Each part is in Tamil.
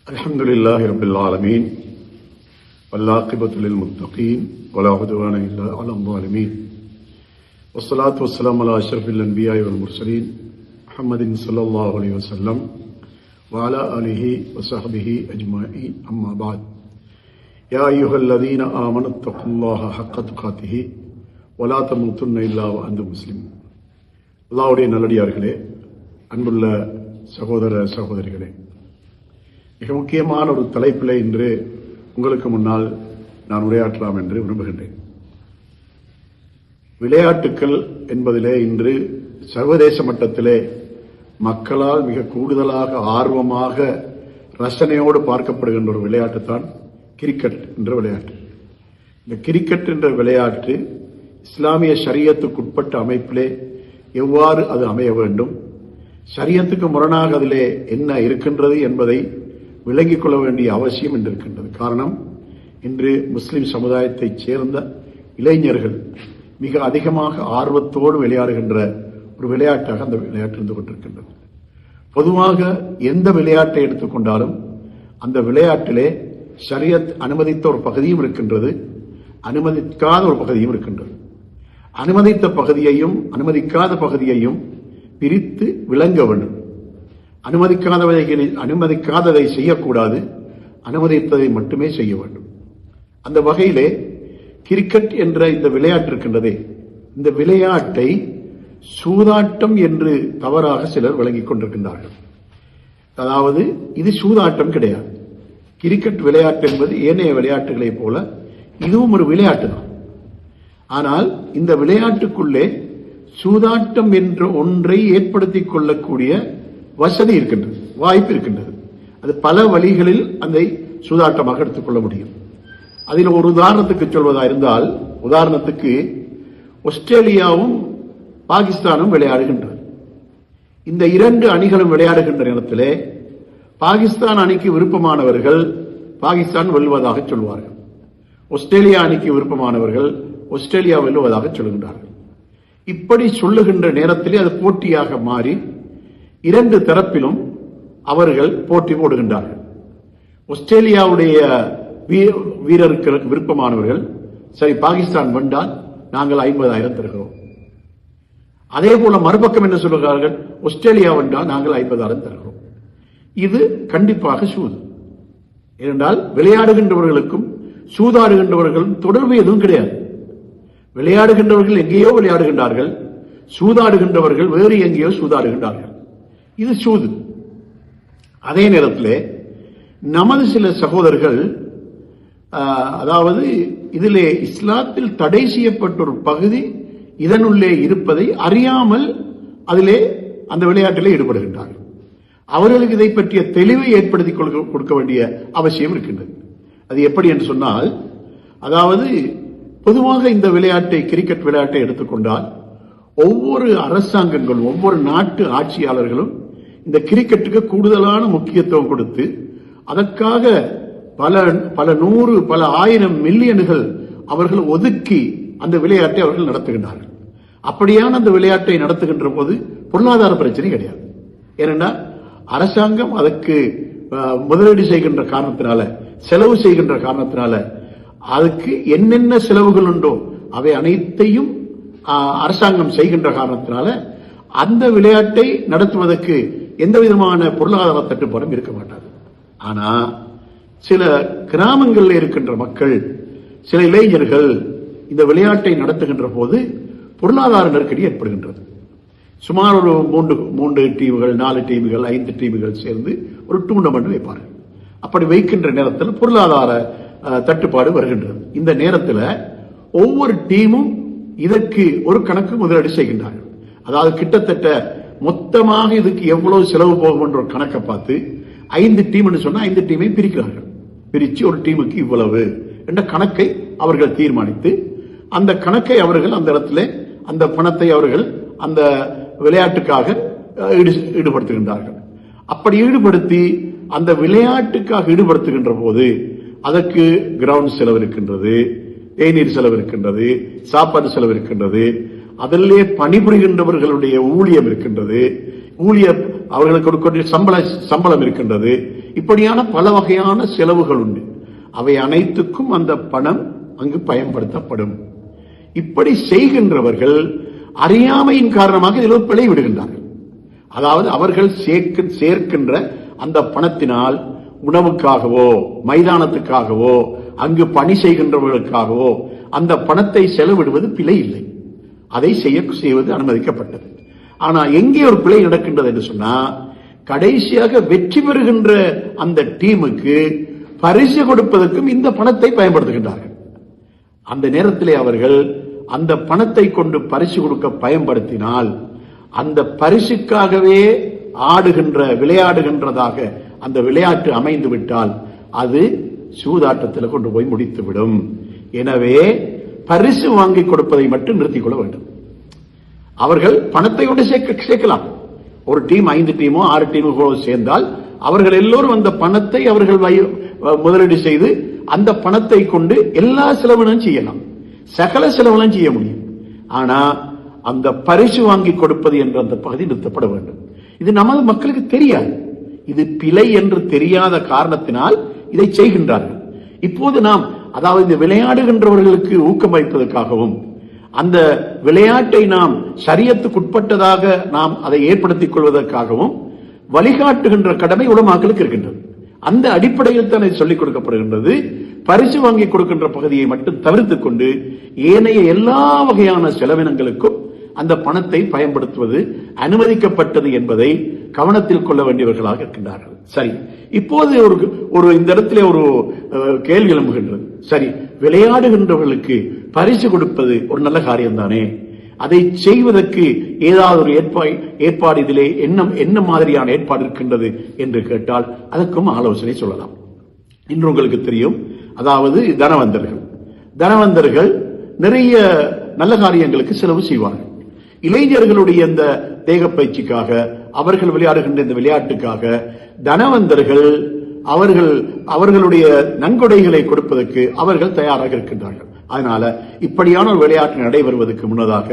الحمدللہ رب العالمین والعاقبۃ للمتقین ولا عدوان الا علی الظالمین والصلاة والسلام علی اشرف الانبیاء والمرسلین محمد صلی اللہ علیہ وسلم وعلى آلہ وصحبہ اجمعین اما بعد یا ایھا الذین آمنوا اتقوا اللہ حق تقاتہ ولا تموتن الا وانتم مسلمون. அல்லாஹ்வுடைய நல்லடியார்களே, அன்புள்ள சகோதர சகோதரிகளே, மிக முக்கியமான ஒரு தலைப்பில் இன்று உங்களுக்கு முன்னால் நான் உரையாற்றலாம் என்று விரும்புகின்றேன். விளையாட்டுக்கள் என்பதிலே இன்று சர்வதேச மட்டத்திலே மக்களால் மிக கூடுதலாக ஆர்வமாக ரசனையோடு பார்க்கப்படுகின்ற ஒரு விளையாட்டு தான் கிரிக்கெட் என்ற விளையாட்டு. இந்த கிரிக்கெட் என்ற விளையாட்டு இஸ்லாமிய ஷரியத்துக்குட்பட்ட அமைப்பிலே எவ்வாறு அது அமைய வேண்டும், ஷரியத்துக்கு முரணாக அதிலே என்ன இருக்கின்றது என்பதை விளங்கிக் கொள்ள வேண்டிய அவசியம் என்று இருக்கின்றது. காரணம், இன்று முஸ்லிம் சமுதாயத்தைச் சேர்ந்த இளைஞர்கள் மிக அதிகமாக ஆர்வத்தோடு விளையாடுகின்ற ஒரு விளையாட்டாக அந்த விளையாட்டு இருந்து கொண்டிருக்கின்றது. பொதுவாக எந்த விளையாட்டை எடுத்துக்கொண்டாலும் அந்த விளையாட்டிலே ஷரியத் அனுமதித்த ஒரு பகுதியும் இருக்கின்றது, அனுமதிக்காத ஒரு பகுதியும் இருக்கின்றது. அனுமதித்த பகுதியையும் அனுமதிக்காத பகுதியையும் பிரித்து விளங்க வேண்டும். அனுமதிக்காததை செய்யக்கூடாது, அனுமதித்ததை மட்டுமே செய்ய வேண்டும். அந்த வகையிலே கிரிக்கெட் என்ற இந்த விளையாட்டு இருக்கின்றதே, இந்த விளையாட்டை சூதாட்டம் என்று தவறாக சிலர் விளங்கிக் கொண்டிருக்கின்றார்கள். அதாவது இது சூதாட்டம் கிடையாது. கிரிக்கெட் விளையாட்டு என்பது ஏனைய விளையாட்டுகளைப் போல இதுவும் ஒரு விளையாட்டு தான். ஆனால் இந்த விளையாட்டுக்குள்ளே சூதாட்டம் என்ற ஒன்றை ஏற்படுத்திக் கொள்ளக்கூடிய வசதி இருக்கின்றது, வாய்ப்பு இருக்கின்றது. அது பல வழிகளில் அதை சூதாட்டமாக எடுத்துக்கொள்ள முடியும். அதில் ஒரு உதாரணத்துக்கு சொல்வதா இருந்தால், உதாரணத்துக்கு ஆஸ்திரேலியாவும் பாகிஸ்தானும் விளையாடுகின்றன. இந்த இரண்டு அணிகளும் விளையாடுகின்ற நேரத்திலே பாகிஸ்தான் அணிக்கு விருப்பமானவர்கள் பாகிஸ்தான் வெல்வதாக சொல்வார்கள், ஆஸ்திரேலியா அணிக்கு விருப்பமானவர்கள் ஆஸ்திரேலியா வெல்வதாக சொல்கின்றார்கள். இப்படி சொல்லுகின்ற நேரத்திலே அது போட்டியாக மாறி இரண்டு தரப்பிலும் அவர்கள் போட்டி போடுகின்றார்கள். ஆஸ்திரேலியாவுடைய வீரர்களுக்கு விருப்பமானவர்கள், சரி பாகிஸ்தான் வென்றால் நாங்கள் 50,000 தருகிறோம். அதே போல மறுபக்கம் என்ன சொல்லுகிறார்கள், ஆஸ்திரேலியா வென்றால் நாங்கள் 50,000 தருகிறோம். இது கண்டிப்பாக சூது. ஏனென்றால் விளையாடுகின்றவர்களுக்கும் சூதாடுகின்றவர்களும் தொடர்பு எதுவும் கிடையாது. விளையாடுகின்றவர்கள் எங்கேயோ விளையாடுகின்றார்கள், சூதாடுகின்றவர்கள் வேறு எங்கேயோ சூதாடுகின்றார்கள். இது சூது. அதே நேரத்தில் நமது சில சகோதரர்கள், அதாவது இதிலே இஸ்லாத்தில் தடை செய்யப்பட்ட ஒரு பகுதி இதனுள்ளே இருப்பதை அறியாமல் அதிலே அந்த விளையாட்டிலே ஈடுபடுகின்றார்கள். அவர்களுக்கு இதை பற்றிய தெளிவை ஏற்படுத்தி கொடுக்க வேண்டிய அவசியம் இருக்கின்றது. அது எப்படி என்று சொன்னால், அதாவது பொதுவாக இந்த விளையாட்டை, கிரிக்கெட் விளையாட்டை எடுத்துக்கொண்டால் ஒவ்வொரு அரசாங்கங்களும் ஒவ்வொரு நாட்டு ஆட்சியாளர்களும் இந்த கிரிக்கெட்டுக்கு கூடுதலான முக்கியத்துவம் கொடுத்து அதற்காக பல நூறு பல ஆயிரம் மில்லியன்கள் அவர்கள் ஒதுக்கி அந்த விளையாட்டை அவர்கள் நடத்துகின்றார்கள். அப்படியான அந்த விளையாட்டை நடத்துகின்ற போது பொருளாதார பிரச்சனை கிடையாது. ஏனென்றால் அரசாங்கம் அதற்கு முதலீடு செய்கின்ற காரணத்தினால, செலவு செய்கின்ற காரணத்தினால, அதுக்கு என்னென்ன செலவுகள் உண்டோ அவை அனைத்தையும் அரசாங்கம் செய்கின்ற காரணத்தினால அந்த விளையாட்டை நடத்துவதற்கு எந்த விதமான பொருளாதார தட்டுப்பாடும் இருக்க மாட்டாது. ஆனா சில கிராமங்களில் இருக்கின்ற மக்கள், சில இளைஞர்கள் இந்த விளையாட்டை நடத்துகின்ற போது பொருளாதார நெருக்கடி ஏற்படுகின்றது. சுமார் ஒரு 3 டீம்கள் 4 டீம்கள் 5 டீம்கள் சேர்ந்து ஒரு டூர்னமெண்ட் வைப்பார்கள். அப்படி வைக்கின்ற நேரத்தில் பொருளாதார தட்டுப்பாடு வருகின்றது. இந்த நேரத்தில் ஒவ்வொரு டீமும் இதற்கு ஒரு கணக்கு முதலீடு செய்கின்றார்கள். அதாவது கிட்டத்தட்ட மொத்தமாக இதுக்கு எவ்வளவு செலவு போகும் என்ற ஒரு கணக்கை பார்த்து 5 டீம் சொன்னா 5 டீமை பிரிக்கிறார்கள். பிரிச்சு ஒரு டீமுக்கு இவ்வளவு என்ற கணக்கை அவர்கள் தீர்மானித்து அந்த கணக்கை அவர்கள் அந்த இடத்துல அந்த பணத்தை அவர்கள் அந்த விளையாட்டுக்காக ஈடுபடுத்துகின்றார்கள். அப்படி ஈடுபடுத்தி அந்த விளையாட்டுக்காக ஈடுபடுத்துகின்ற போது அதற்கு கிரவுண்ட் செலவு இருக்கின்றது, தேநீர் செலவு இருக்கின்றது, சாப்பாடு செலவு இருக்கின்றது, அதிலே பணிபுரிகின்றவர்களுடைய ஊழியம் இருக்கின்றது, ஊழியர் அவர்களுக்கு கொடுக்க சம்பளம் இருக்கின்றது. இப்படியான பல வகையான செலவுகள் உண்டு. அவை அனைத்துக்கும் அந்த பணம் அங்கு பயன்படுத்தப்படும். இப்படி செய்கின்றவர்கள் அறியாமையின் காரணமாக இதில் பிழை விடுகின்றார்கள். அதாவது அவர்கள் சேர்க்கின்ற அந்த பணத்தினால் உணவுக்காகவோ மைதானத்துக்காகவோ அங்கு பணி செய்கின்றவர்களுக்காகவோ அந்த பணத்தை செலவிடுவது பிழை இல்லை. அதை செய்வது அனுமதிக்கப்பட்டது. ஆனா எங்கே ஒரு பிழை நடக்கின்றது என்று சொன்னா, கடைசியாக வெற்றி பெறுகின்ற அந்த டீமுக்கு பரிசு கொடுப்பதற்கும் இந்த பணத்தை பயன்படுத்துகின்றார்கள். அந்த நேரத்திலே அவர்கள் அந்த பணத்தை கொண்டு பரிசு கொடுக்க பயன்படுத்தினால் அந்த பரிசுக்காகவே விளையாடுகின்றதாக அந்த விளையாட்டு அமைந்து விட்டால் அது சூதாட்டத்தில் கொண்டு போய் முடித்துவிடும். எனவே பரிசு வாங்கி கொடுப்பதை மட்டும் நிறுத்திக் கொள்ள வேண்டும். அவர்கள் பணத்தை கொண்டு சேர்க்கலாம். ஒரு டீம் 5 டீமோ 6 டீமோ சேர்ந்தால் அவர்கள் எல்லோரும் அந்த பணத்தை அவர்கள் முதலீடு செய்து அந்த பணத்தை கொண்டு எல்லா செலவுகளும் செய்யலாம், சகல செலவுகளும் செய்ய முடியும். ஆனா அந்த பரிசு வாங்கி கொடுப்பது என்ற அந்த பகுதி நிறுத்தப்பட வேண்டும். இது நமது மக்களுக்கு தெரியாது. இது பிழை என்று தெரியாத காரணத்தினால் இதை செய்கின்றார்கள். இப்போது நாம் அதாவது இந்த விளையாடுகின்றவர்களுக்கு ஊக்கம் வைப்பதற்காகவும் அந்த விளையாட்டை நாம் ஷரியத்துக்குட்பட்டதாக நாம் அதை ஏற்படுத்திக் கொள்வதற்காகவும் வழிகாட்டுகின்ற கடமை உலமாக்களுக்கு இருக்கின்றது. அந்த அடிப்படையில் தான் சொல்லிக் கொடுக்கப்படுகின்றது. பரிசு வாங்கி கொடுக்கின்ற பகுதியை மட்டும் தவிர்த்துக் கொண்டு ஏனைய எல்லா வகையான செலவினங்களுக்கும் அந்த பணத்தை பயன்படுத்துவது அனுமதிக்கப்பட்டது என்பதை கவனத்தில் கொள்ள வேண்டியவர்களாக இருக்கின்றார்கள். சரி, இப்போது ஒரு இந்த இடத்திலே ஒரு கேள்வி எழும்புகின்றது. சரி, விளையாடுகின்றவர்களுக்கு பரிசு கொடுப்பது ஒரு நல்ல காரியம் தானே, அதை செய்வதற்கு ஏதாவது ஒரு ஏற்பாடு இதிலே என்ன மாதிரியான ஏற்பாடு இருக்கின்றது என்று கேட்டால் அதற்கும் ஆலோசனை சொல்லலாம். இன்று உங்களுக்கு தெரியும், அதாவது தனவந்தர்கள் நிறைய நல்ல காரியங்களுக்கு செலவு செய்வார்கள். இளைஞர்களுடைய இந்த தேக பயிற்சிக்காக அவர்கள் விளையாடுகின்ற இந்த விளையாட்டுக்காக தனவந்தர்கள் அவர்களுடைய நன்கொடைகளை கொடுப்பதற்கு அவர்கள் தயாராக இருக்கின்றார்கள். அதனால இப்படியான ஒரு விளையாட்டு நடைபெறுவதற்கு முன்னதாக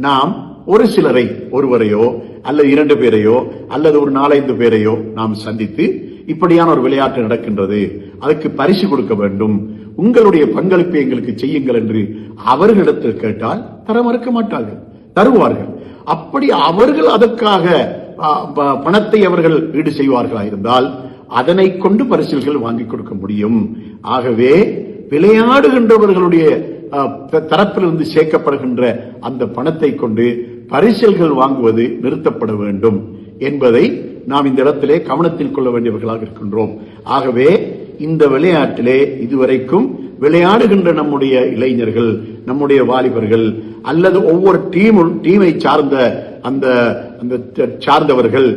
நாம் ஒரு சிலரை, ஒருவரையோ அல்லது 2 பேரையோ அல்லது ஒரு 4-5 பேரையோ நாம் சந்தித்து இப்படியான ஒரு விளையாட்டு நடக்கின்றது, அதுக்கு பரிசு கொடுக்க வேண்டும், உங்களுடைய பங்களிப்பை எங்களுக்கு செய்யுங்கள் என்று அவர்களிடத்தில் கேட்டால் தர மறுக்க மாட்டார்கள், தருவார்கள். அப்படி அவர்கள் அதற்காக பணத்தை அவர்கள் ஈடு செய்வார்களா இருந்தால் அதனை கொண்டு பரிசுகள் வாங்கி கொடுக்க முடியும். ஆகவே விளையாடுகின்றவர்களுடைய தரப்பிலிருந்து சேர்க்கப்படுகின்ற அந்த பணத்தை கொண்டு பரிசுகள் வாங்குவது நிறுத்தப்பட வேண்டும் என்பதை நாம் இந்த இடத்திலே கவனத்தில் கொள்ள வேண்டியவர்களாக இருக்கின்றோம். ஆகவே இந்த விளையாட்டிலே இதுவரைக்கும் விளையாடுகின்ற நம்முடைய இளைஞர்கள், நம்முடைய வாலிபர்கள் அல்லது ஒவ்வொரு டீமை சார்ந்தவர்கள்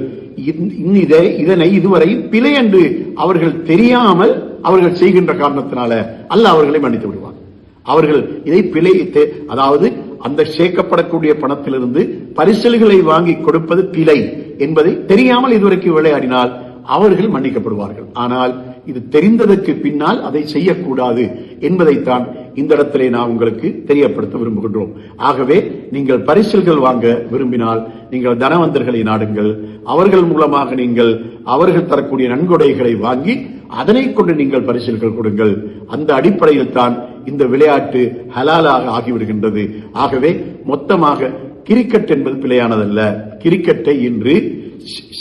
இதனை இதுவரை பிழை என்று அவர்கள் தெரியாமல் அவர்கள் செய்கின்ற காரணத்தினால அல்லாஹ் அவர்களை மன்னித்து விடுவார். அவர்கள் இதை பிழை, அதாவது அந்த சேர்க்கப்படக்கூடிய பணத்திலிருந்து பரிசல்களை வாங்கி கொடுப்பது பிழை என்பதை தெரியாமல் இதுவரைக்கும் விளையாடினால் அவர்கள் மன்னிக்கப்படுவார்கள். ஆனால் இது தெரிந்ததற்கு பின்னால் அதை செய்யக்கூடாது என்பதைத்தான் இந்த இடத்திலே நான் உங்களுக்கு தெரியப்படுத்த விரும்புகின்றோம். ஆகவே நீங்கள் பரிசல்கள் வாங்க விரும்பினால் நீங்கள் தனவந்தர்களை நாடுங்கள். அவர்கள் மூலமாக நீங்கள் அவர்கள் தரக்கூடிய நன்கொடைகளை வாங்கி அதனை கொண்டு நீங்கள் பரிசல்கள் கொடுங்கள். அந்த அடிப்படையில் தான் இந்த விளையாட்டு ஹலாலாக ஆகிவிடுகின்றது. ஆகவே மொத்தமாக கிரிக்கெட் என்பது பிழையானதல்ல. கிரிக்கெட்டை இன்று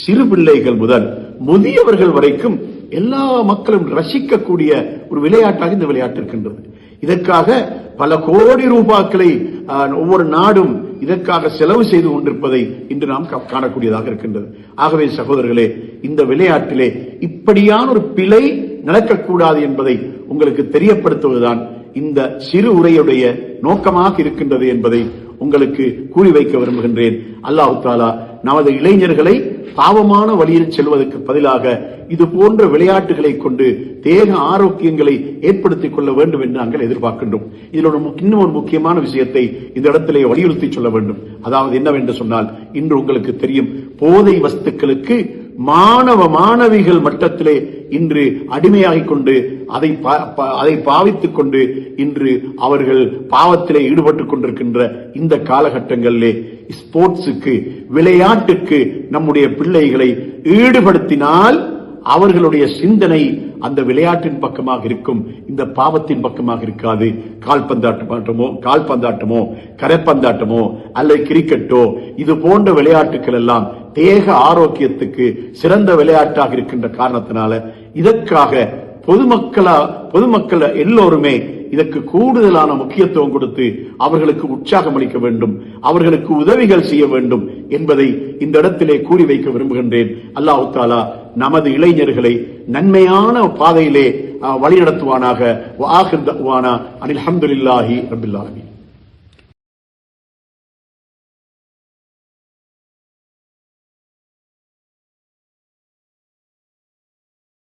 சிறு பிள்ளைகள் முதல் முதியவர்கள் வரைக்கும் எல்லா மக்களும் ரசிக்கக்கூடிய ஒரு விளையாட்டாக இந்த விளையாட்டு இருக்கின்றது. இதற்காக பல கோடி ரூபாய்களை ஒவ்வொரு நாடும் இதற்காக செலவு செய்து கொண்டிருப்பதை இன்று நாம் காணக்கூடியதாக இருக்கின்றது. ஆகவே சகோதரர்களே, இந்த விளையாட்டிலே இப்படியான ஒரு பிழை நடக்கக்கூடாது என்பதை உங்களுக்கு தெரியப்படுத்துவதுதான் இந்த சிறு உரையுடைய நோக்கமாக இருக்கின்றது என்பதை உங்களுக்கு கூறி வைக்க விரும்புகின்றேன். அல்லாஹ் தஆலா நமது இளைஞர்களை பாவமான வழியில் செல்வதற்கு பதிலாக இது போன்ற விளையாட்டுகளை கொண்டு தேக ஆரோக்கியங்களை ஏற்படுத்திக் கொள்ள வேண்டும் என்று நாங்கள் எதிர்பார்க்கின்றோம். இதில் இன்னும் ஒரு முக்கியமான விஷயத்தை இந்த இடத்திலே வலியுறுத்தி சொல்ல வேண்டும். அதாவது என்னவென்று சொன்னால், இன்று உங்களுக்கு தெரியும், போதை வஸ்துக்களுக்கு மாணவ மாணவிகள் மட்டத்திலே இன்று அடிமையாகிக் கொண்டு அதை பாவித்துக் கொண்டு இன்று அவர்கள் பாவத்திலே ஈடுபட்டுக் கொண்டிருக்கின்ற இந்த காலகட்டங்களிலே ஸ்போர்ட்ஸுக்கு, விளையாட்டுக்கு நம்முடைய பிள்ளைகளை ஈடுபடுத்தினால் அவர்களுடைய சிந்தனை அந்த விளையாட்டின் பக்கமாக இருக்கும், இந்த பாவத்தின் பக்கமாக இருக்காது. கால்பந்தாட்டமோ கரைப்பந்தாட்டமோ அல்லது கிரிக்கெட்டோ இது போன்ற விளையாட்டுகள் எல்லாம் தேக ஆரோக்கியத்துக்கு சிறந்த விளையாட்டாக இருக்கின்ற காரணத்தினால இதற்காக பொதுமக்கள் எல்லோருமே இதற்கு கூடுதலான முக்கியத்துவம் கொடுத்து அவர்களுக்கு உற்சாகம் அளிக்க வேண்டும், அவர்களுக்கு உதவிகள் செய்ய வேண்டும் என்பதை இந்த இடத்திலே கூறி வைக்க விரும்புகின்றேன். அல்லாஹ் தஆலா நமது இளைஞர்களை நன்மையான பாதையிலே வழிநடத்துவானாக. வஆகிர் தஅவானா அனில் ஹம்துலில்லாஹி ரப்பில் ஆலமீன்.